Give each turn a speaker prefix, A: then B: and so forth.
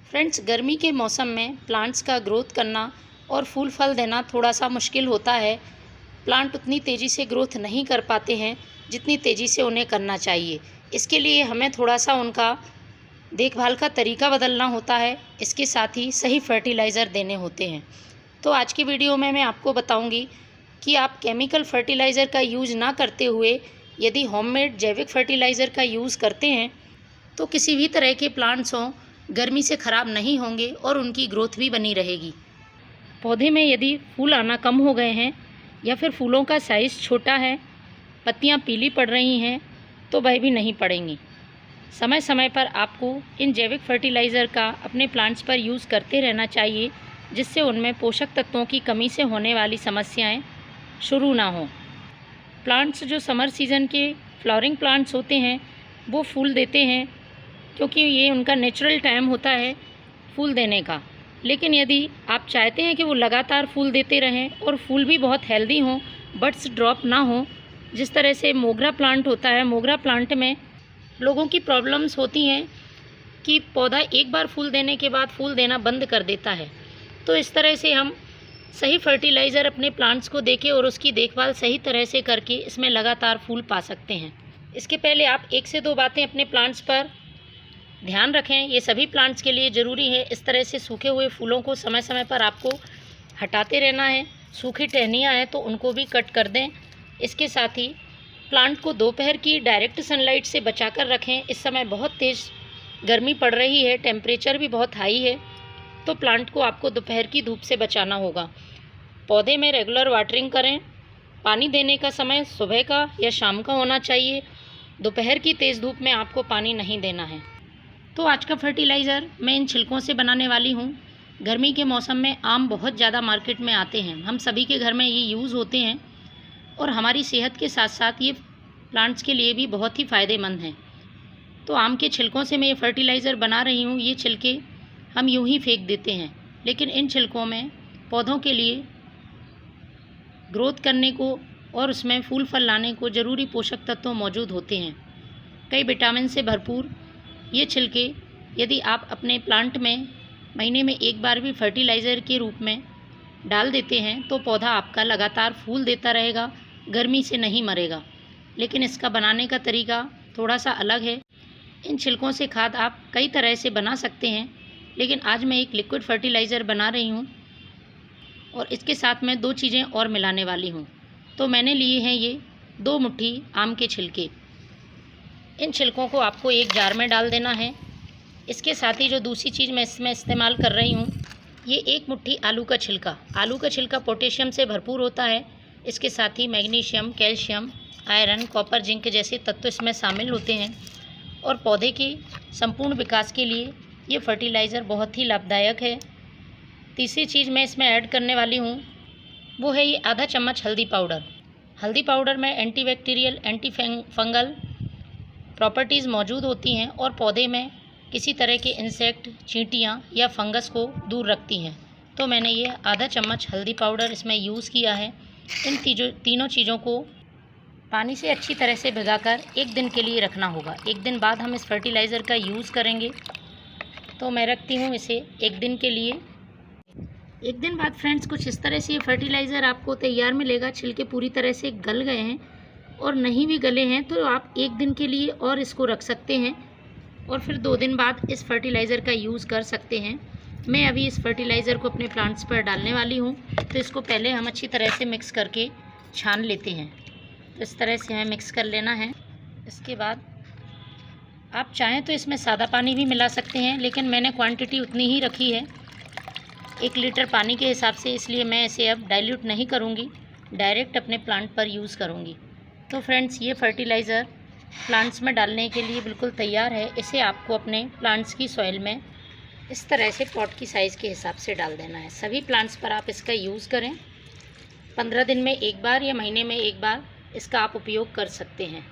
A: Friends, गर्मी के मौसम में प्लांट्स का ग्रोथ करना और फूल फल देना थोड़ा सा मुश्किल होता है। प्लांट उतनी तेज़ी से ग्रोथ नहीं कर पाते हैं जितनी तेज़ी से उन्हें करना चाहिए। इसके लिए हमें थोड़ा सा उनका देखभाल का तरीका बदलना होता है। इसके साथ ही सही फर्टिलाइज़र देने होते हैं। तो आज की वीडियो में मैं आपको बताऊंगी कि आप केमिकल फर्टिलाइज़र का यूज़ ना करते हुए यदि होममेड जैविक फर्टिलाइज़र का यूज़ करते हैं तो किसी भी तरह के प्लांट्स हों गर्मी से ख़राब नहीं होंगे और उनकी ग्रोथ भी बनी रहेगी। पौधे में यदि फूल आना कम हो गए हैं या फिर फूलों का साइज़ छोटा है, पत्तियां पीली पड़ रही हैं, तो वह भी नहीं पड़ेंगी। समय समय पर आपको इन जैविक फर्टिलाइज़र का अपने प्लांट्स पर यूज़ करते रहना चाहिए, जिससे उनमें पोषक तत्वों की कमी से होने वाली समस्याएं शुरू ना हों। प्लांट्स जो समर सीज़न के फ्लावरिंग प्लांट्स होते हैं वो फूल देते हैं क्योंकि ये उनका नेचुरल टाइम होता है फूल देने का। लेकिन यदि आप चाहते हैं कि वो लगातार फूल देते रहें और फूल भी बहुत हेल्दी हों, बड्स ड्रॉप ना हो, जिस तरह से मोगरा प्लांट होता है, मोगरा प्लांट में लोगों की प्रॉब्लम्स होती हैं कि पौधा एक बार फूल देने के बाद फूल देना बंद कर देता है। तो इस तरह से हम सही फर्टिलाइज़र अपने प्लांट्स को देके और उसकी देखभाल सही तरह से करके इसमें लगातार फूल पा सकते हैं। इसके पहले आप 1 से 2 बातें अपने प्लांट्स पर ध्यान रखें, ये सभी प्लांट्स के लिए ज़रूरी है। इस तरह से सूखे हुए फूलों को समय समय पर आपको हटाते रहना है। सूखी टहनियाँ हैं तो उनको भी कट कर दें। इसके साथ ही प्लांट को दोपहर की डायरेक्ट सनलाइट से बचा कर रखें। इस समय बहुत तेज़ गर्मी पड़ रही है, टेम्परेचर भी बहुत हाई है, तो प्लांट को आपको दोपहर की धूप से बचाना होगा। पौधे में रेगुलर वाटरिंग करें। पानी देने का समय सुबह का या शाम का होना चाहिए। दोपहर की तेज़ धूप में आपको पानी नहीं देना है। तो आज का फर्टिलाइज़र मैं इन छिलकों से बनाने वाली हूँ। गर्मी के मौसम में आम बहुत ज़्यादा मार्केट में आते हैं, हम सभी के घर में ये यूज़ होते हैं और हमारी सेहत के साथ साथ ये प्लांट्स के लिए भी बहुत ही फ़ायदेमंद हैं। तो आम के छिलकों से मैं ये फर्टिलाइज़र बना रही हूँ। ये छिलके हम यूँ ही फेंक देते हैं, लेकिन इन छिलकों में पौधों के लिए ग्रोथ करने को और उसमें फूल फल लाने को ज़रूरी पोषक तत्व मौजूद होते हैं। कई विटामिन से भरपूर ये छिलके यदि आप अपने प्लांट में महीने में एक बार भी फर्टिलाइज़र के रूप में डाल देते हैं तो पौधा आपका लगातार फूल देता रहेगा, गर्मी से नहीं मरेगा। लेकिन इसका बनाने का तरीका थोड़ा सा अलग है। इन छिलकों से खाद आप कई तरह से बना सकते हैं, लेकिन आज मैं एक लिक्विड फर्टिलाइज़र बना रही हूँ और इसके साथ मैं 2 चीज़ें और मिलाने वाली हूँ। तो मैंने लिए हैं ये 2 मुट्ठी आम के छिलके। इन छिलकों को आपको एक जार में डाल देना है। इसके साथ ही जो दूसरी चीज़ मैं इसमें इस्तेमाल कर रही हूँ, ये 1 मुट्ठी आलू का छिलका। आलू का छिलका पोटेशियम से भरपूर होता है। इसके साथ ही magnesium, calcium, iron, copper, zinc जैसे तत्व इसमें शामिल होते हैं और पौधे के संपूर्ण विकास के लिए ये फर्टिलाइज़र बहुत ही लाभदायक है। तीसरी चीज़ मैं इसमें ऐड करने वाली हूँ वो है ये आधा चम्मच हल्दी पाउडर। हल्दी पाउडर में एंटीबैक्टीरियल, एंटी फंगल प्रॉपर्टीज़ मौजूद होती हैं और पौधे में किसी तरह के इंसेक्ट, चींटियाँ या फंगस को दूर रखती हैं। तो मैंने ये आधा चम्मच हल्दी पाउडर इसमें यूज़ किया है। इन तीनों चीज़ों को पानी से अच्छी तरह से भिगाकर 1 दिन के लिए रखना होगा। 1 दिन बाद हम इस फर्टिलाइज़र का यूज़ करेंगे। तो मैं रखती हूँ इसे 1 दिन के लिए। 1 दिन बाद फ्रेंड्स कुछ इस तरह से ये फर्टिलाइज़र आपको तैयार मिलेगा। छिलके पूरी तरह से गल गए हैं और नहीं भी गले हैं तो आप 1 दिन के लिए और इसको रख सकते हैं और फिर 2 दिन बाद इस फर्टिलाइज़र का यूज़ कर सकते हैं। मैं अभी इस फर्टिलाइज़र को अपने प्लांट्स पर डालने वाली हूँ। तो इसको पहले हम अच्छी तरह से मिक्स करके छान लेते हैं। तो इस तरह से हमें मिक्स कर लेना है। इसके बाद आप चाहें तो इसमें सादा पानी भी मिला सकते हैं, लेकिन मैंने क्वांटिटी उतनी ही रखी है 1 लीटर पानी के हिसाब से, इसलिए मैं इसे अब डाइल्यूट नहीं करूँगी, डायरेक्ट अपने प्लांट पर यूज़ करूँगी। तो फ्रेंड्स, ये फर्टिलाइज़र प्लांट्स में डालने के लिए बिल्कुल तैयार है। इसे आपको अपने प्लांट्स की सॉइल में इस तरह से पॉट की साइज़ के हिसाब से डाल देना है। सभी प्लांट्स पर आप इसका यूज़ करें। 15 दिन में 1 बार या महीने में 1 बार इसका आप उपयोग कर सकते हैं।